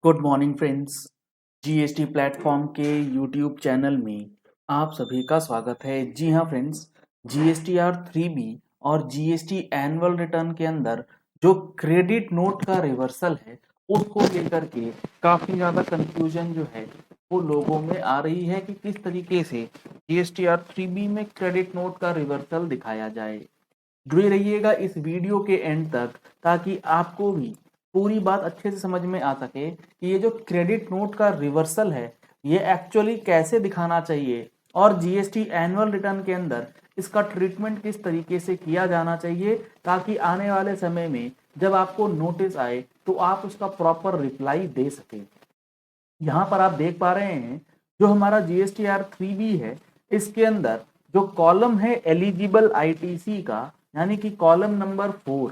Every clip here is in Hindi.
Good morning friends. GST platform के यूट्यूब चैनल में आप सभी का स्वागत है। जी हाँ फ्रेंड्स, जीएसटीआर 3B और जीएसटी एनुअल रिटर्न के अंदर जो क्रेडिट नोट का रिवर्सल है उसको लेकर के काफ़ी ज़्यादा कंफ्यूजन जो है वो लोगों में आ रही है कि किस तरीके से जीएसटीआर 3B में क्रेडिट नोट का रिवर्सल दिखाया जाए। जुड़े रहिएगा इस वीडियो के एंड तक ताकि आपको भी पूरी बात अच्छे से समझ में आ सके कि ये जो क्रेडिट नोट का रिवर्सल है ये एक्चुअली कैसे दिखाना चाहिए और जीएसटी एनुअल रिटर्न के अंदर इसका ट्रीटमेंट किस तरीके से किया जाना चाहिए ताकि आने वाले समय में जब आपको नोटिस आए तो आप उसका प्रॉपर रिप्लाई दे सके। यहाँ पर आप देख पा रहे हैं जो हमारा जीएसटीआर 3B है इसके अंदर जो कॉलम है एलिजिबल आईटीसी का यानी कि कॉलम नंबर 4,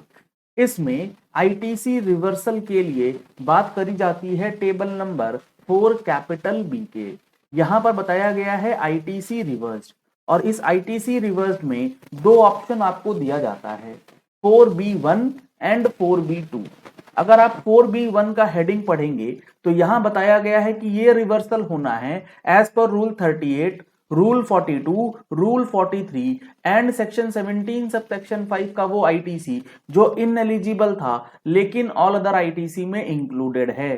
इसमें आईटीसी रिवर्सल के लिए बात करी जाती है टेबल नंबर 4 कैपिटल बी के। यहाँ पर बताया गया है आईटीसी रिवर्स्ड और इस आईटीसी रिवर्स्ड में दो ऑप्शन आपको दिया जाता है 4B1 एंड 4B2। अगर आप 4B1 का हेडिंग पढ़ेंगे तो यहां बताया गया है कि ये रिवर्सल होना है as per rule 38, rule 42, rule 43 and section 17 sub section 5 का वो आईटीसी जो इनएलिजिबल था लेकिन ऑल अदर आईटीसी में इंक्लूडेड है,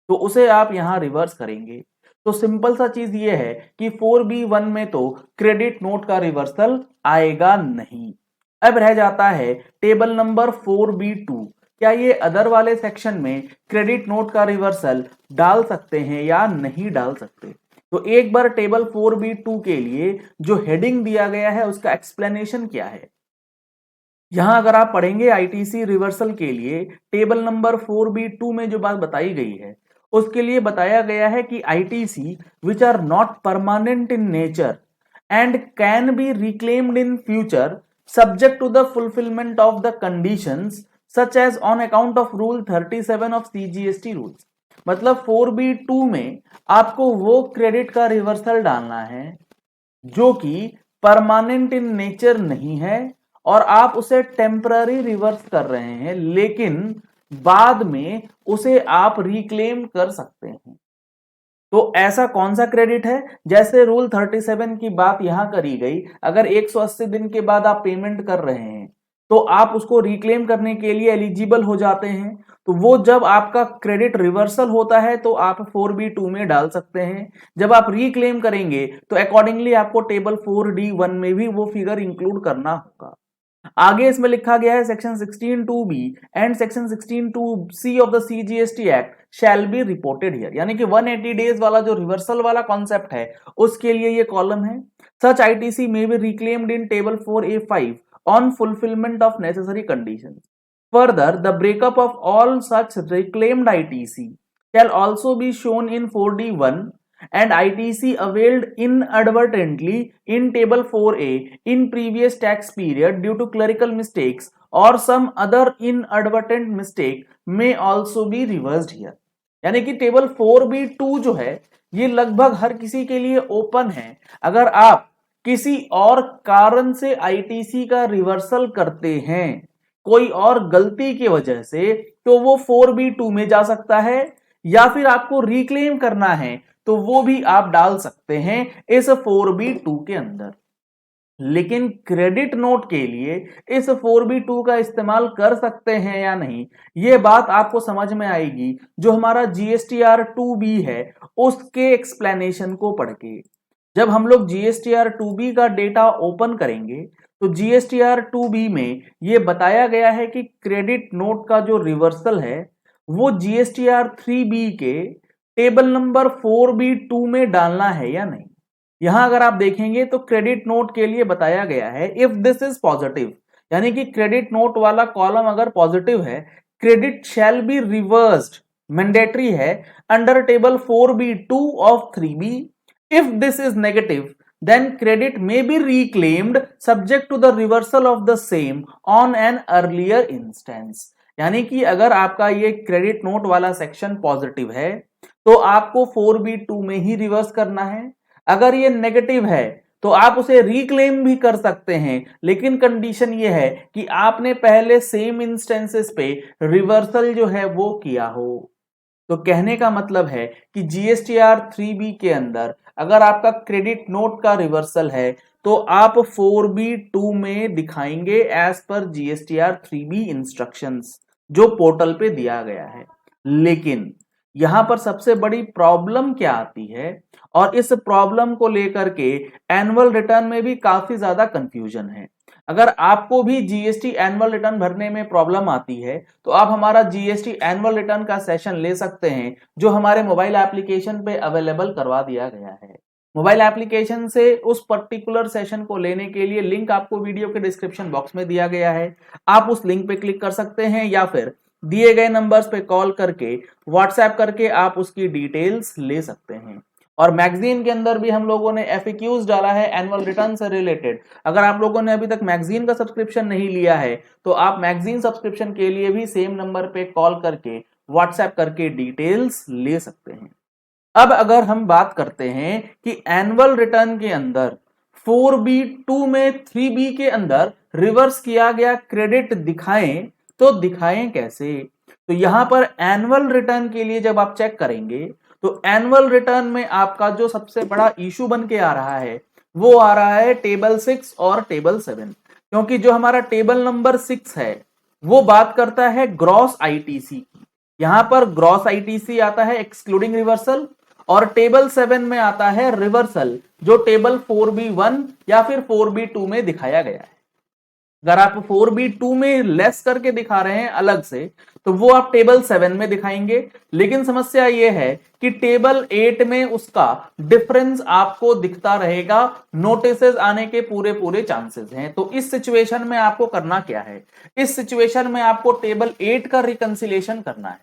तो उसे आप यहां रिवर्स करेंगे। तो सिंपल सा चीज ये है कि 4B1 में तो क्रेडिट नोट का रिवर्सल आएगा नहीं। अब रह जाता है टेबल नंबर 4B2। क्या ये अदर वाले सेक्शन में क्रेडिट नोट का रिवर्सल डाल सकते हैं या नहीं डाल सकते? तो एक बार टेबल 4B2 के लिए जो हेडिंग दिया गया है उसका एक्सप्लेनेशन क्या है। यहां अगर आप पढ़ेंगे आईटीसी रिवर्सल के लिए टेबल नंबर 4B2 में जो बात बताई गई है उसके लिए बताया गया है कि ITC which are not permanent in nature and can be reclaimed in future subject to the fulfillment of the conditions such as on account of rule 37 of CGST rules। मतलब 4B2 में आपको वो क्रेडिट का रिवर्सल डालना है जो कि परमानेंट इन नेचर नहीं है और आप उसे टेम्पररी रिवर्स कर रहे हैं लेकिन बाद में उसे आप रिक्लेम कर सकते हैं। तो ऐसा कौन सा क्रेडिट है? जैसे रूल 37 की बात यहां करी गई, अगर 180 दिन के बाद आप पेमेंट कर रहे हैं तो आप उसको रिक्लेम करने के लिए एलिजिबल हो जाते हैं। तो वो जब आपका क्रेडिट रिवर्सल होता है तो आप 4B2 में डाल सकते हैं। जब आप रिक्लेम करेंगे तो अकॉर्डिंगली आपको टेबल 4D1 में भी वो फिगर इंक्लूड करना होगा। आगे इसमें लिखा गया है section 16(2)(b and section 16(2)(c of the CGST act shall be reported here, यानी कि 180 डेज वाला जो रिवर्सल वाला कॉन्सेप्ट है उसके लिए ये कॉलम है। सच आईटीसी में be reclaimed in table 4A5 on fulfilment of necessary conditions. Further the breakup of all such reclaimed ITC shall also be shown in 4D1 and ITC availed inadvertently in table 4A in previous tax period due to clerical mistakes or some other inadvertent mistake may also be reversed here। यानी कि टेबल 4B2 जो है ये लगभग हर किसी के लिए ओपन है। अगर आप किसी और कारण से आईटीसी का रिवर्सल करते हैं कोई और गलती की वजह से तो वो 4B2 में जा सकता है या फिर आपको रिक्लेम करना है तो वो भी आप डाल सकते हैं इस 4B2 के अंदर। लेकिन क्रेडिट नोट के लिए इस 4B2 का इस्तेमाल कर सकते हैं या नहीं ये बात आपको समझ में आएगी जो हमारा जीएसटीआर 2B है उसके एक्सप्लेनेशन को पढ़ के। जब हम लोग जीएसटीआर 2B का डेटा ओपन करेंगे तो जीएसटीआर 2B में ये बताया गया है कि क्रेडिट नोट का जो रिवर्सल है वो जीएसटीआर 3B के टेबल नंबर 4B2 में डालना है या नहीं। यहां अगर आप देखेंगे तो क्रेडिट नोट के लिए बताया गया है इफ दिस इज पॉजिटिव, यानी कि क्रेडिट नोट वाला कॉलम अगर पॉजिटिव है credit shall be reversed mandatory है under table 4B2 of 3B। If this is negative then credit may be reclaimed subject to the reversal of the same on an earlier instance। यानी कि अगर आपका ये क्रेडिट नोट वाला सेक्शन पॉजिटिव है तो आपको 4B2 में ही रिवर्स करना है। अगर ये नेगेटिव है तो आप उसे रिक्लेम भी कर सकते हैं लेकिन कंडीशन ये है कि आपने पहले सेम इंस्टेंसेस पे रिवर्सल जो है वो किया हो। तो कहने का मतलब है कि जीएसटीआर 3B के अंदर अगर आपका क्रेडिट नोट का रिवर्सल है तो आप 4B2 में दिखाएंगे as per GSTR 3B instructions जो पोर्टल पे दिया गया है। लेकिन यहां पर सबसे बड़ी प्रॉब्लम क्या आती है, और इस प्रॉब्लम को लेकर के एनुअल रिटर्न में भी काफी ज्यादा कंफ्यूजन है। अगर आपको भी जीएसटी एनुअल रिटर्न भरने में प्रॉब्लम आती है तो आप हमारा जीएसटी एनुअल रिटर्न का सेशन ले सकते हैं जो हमारे मोबाइल एप्लीकेशन पे अवेलेबल करवा दिया गया है। मोबाइल एप्लीकेशन से उस पर्टिकुलर सेशन को लेने के लिए लिंक आपको वीडियो के डिस्क्रिप्शन बॉक्स में दिया गया है। आप उस लिंक पे क्लिक कर सकते हैं या फिर दिए गए नंबर्स पे कॉल करके व्हाट्सएप करके आप उसकी डिटेल्स ले सकते हैं। और मैगजीन के अंदर भी हम लोगों ने एफएक्यूज डाला है एनुअल रिटर्न से रिलेटेड। अगर आप लोगों ने अभी तक मैगजीन का सब्सक्रिप्शन नहीं लिया है तो आप मैगजीन सब्सक्रिप्शन के लिए भी सेम नंबर पे कॉल करके व्हाट्सएप करके डिटेल्स ले सकते हैं। अब अगर हम बात करते हैं कि एनुअल रिटर्न के अंदर 4B2 में 3B के अंदर रिवर्स किया गया क्रेडिट दिखाएं तो दिखाएं कैसे। तो यहां पर एनुअल रिटर्न के लिए जब आप चेक करेंगे तो एनुअल रिटर्न में आपका जो सबसे बड़ा इशू बन के आ रहा है वो आ रहा है टेबल 6 और टेबल 7। क्योंकि जो हमारा टेबल नंबर 6 है वो बात करता है ग्रॉस आईटीसी की। यहां पर ग्रॉस आईटीसी आता है एक्सक्लूडिंग रिवर्सल, और टेबल 7 में आता है रिवर्सल जो टेबल 4B1 या फिर 4B2 में दिखाया गया है। अगर आप 4B2 में लेस करके दिखा रहे हैं अलग से तो वो आप टेबल 7 में दिखाएंगे। लेकिन समस्या ये है कि टेबल 8 में उसका डिफरेंस आपको दिखता रहेगा, नोटिसेस आने के पूरे पूरे चांसेस हैं। तो इस सिचुएशन में आपको करना क्या है, इस सिचुएशन में आपको टेबल 8 का रिकंसिलेशन करना है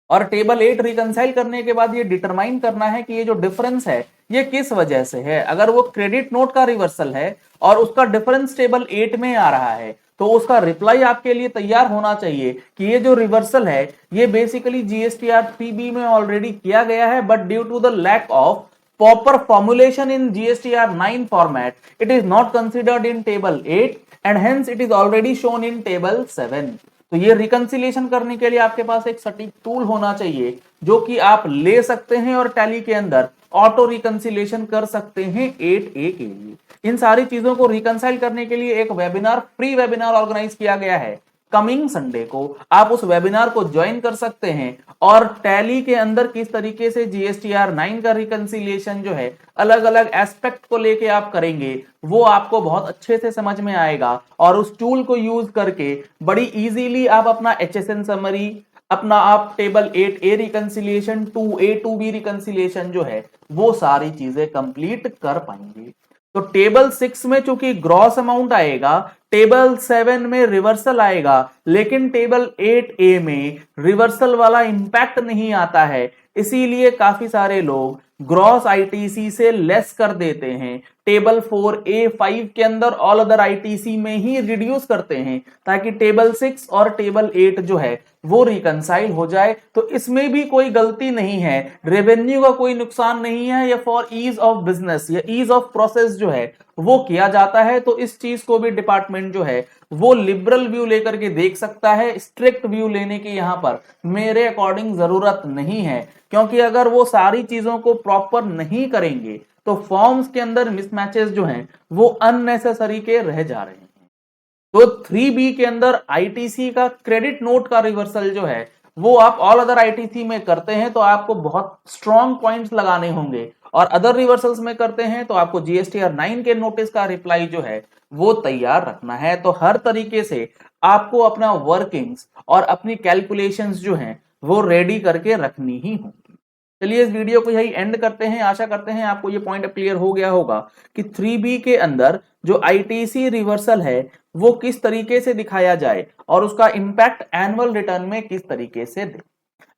और टेबल 8 रिकंसाइल करने के बाद ये डिटरमाइन करना है कि ये जो डिफरेंस है ये किस वजह से है। अगर वो क्रेडिट नोट का रिवर्सल है और उसका डिफरेंस टेबल 8 में आ रहा है तो उसका रिप्लाई आपके लिए तैयार होना चाहिए कि ये जो रिवर्सल है ये बेसिकली जीएसटीआर 3B में ऑलरेडी किया गया है, but due to the lack of proper formulation in GSTR 9 format, it is not considered in table 8 and hence it is already shown in table 7। तो ये रिकंसिलेशन करने के लिए आपके पास एक सटीक टूल होना चाहिए जो कि आप ले सकते हैं और टैली के अंदर ऑटो रिकंसिलेशन कर सकते हैं 8A के लिए। इन सारी चीजों को रिकंसाइल करने के लिए एक वेबिनार, फ्री वेबिनार ऑर्गेनाइज किया गया है कमिंग संडे को। आप उस वेबिनार को ज्वाइन कर सकते हैं और टैली के अंदर किस तरीके से जीएसटीआर 9 का रिकंसिलिएशन जो है अलग अलग एस्पेक्ट को लेके आप करेंगे वो आपको बहुत अच्छे से समझ में आएगा। और उस टूल को यूज करके बड़ी इजीली आप अपना एचएसएन समरी, अपना आप table 8A reconciliation, 2A 2B reconciliation जो है वो सारी चीजें कंप्लीट कर पाएंगे। तो टेबल 6 में चूंकि ग्रॉस अमाउंट आएगा, टेबल 7 में रिवर्सल आएगा, लेकिन टेबल 8A में रिवर्सल वाला इंपैक्ट नहीं आता है। इसीलिए काफी सारे लोग ग्रॉस आईटीसी से लेस कर देते हैं, टेबल 4A5 के अंदर ऑल अदर आईटीसी में ही रिड्यूस करते हैं ताकि टेबल 6 और टेबल 8 जो है वो रिकंसाइल हो जाए। तो इसमें भी कोई गलती नहीं है, रेवेन्यू का कोई नुकसान नहीं है, या फॉर ईज ऑफ बिजनेस या ईज ऑफ प्रोसेस जो है वो किया जाता है। तो इस चीज को भी डिपार्टमेंट जो है वो लिबरल व्यू लेकर के देख सकता है। स्ट्रिक्ट व्यू लेने की यहाँ पर मेरे अकॉर्डिंग जरूरत नहीं है, क्योंकि अगर वो सारी चीजों को प्रॉपर नहीं करेंगे तो फॉर्म्स के अंदर मिसमैचेस जो हैं वो अननेसेसरी के रह जा रहे हैं। तो 3B के अंदर आईटीसी का क्रेडिट नोट का रिवर्सल जो है वो आप ऑल अदर आईटीसी में करते हैं तो आपको बहुत स्ट्रॉन्ग पॉइंट्स लगाने होंगे, और अदर रिवर्सल्स में करते हैं तो आपको जीएसटीआर 9 के नोटिस का रिप्लाई जो है वो तैयार रखना है। तो हर तरीके से आपको अपना वर्किंग्स और अपनी कैलकुलेशंस जो हैं वो रेडी करके रखनी ही होंगी। चलिए इस वीडियो को यही एंड करते हैं। आशा करते हैं आपको ये पॉइंट क्लियर हो गया होगा कि 3B के अंदर जो आईटीसी रिवर्सल है वो किस तरीके से दिखाया जाए और उसका इंपैक्ट एनुअल रिटर्न में किस तरीके से दे।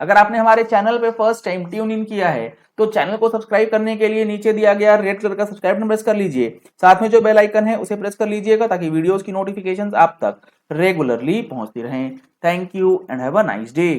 अगर आपने हमारे चैनल पे फर्स्ट टाइम ट्यून इन किया है तो चैनल को सब्सक्राइब करने के लिए नीचे दिया गया रेड कलर का सब्सक्राइब बटन प्रेस कर लीजिए। साथ में जो बेल आइकन है उसे प्रेस कर लीजिएगा ताकि वीडियोस की नोटिफिकेशंस आप तक रेगुलरली पहुंचती रहें। Thank you and have a nice day.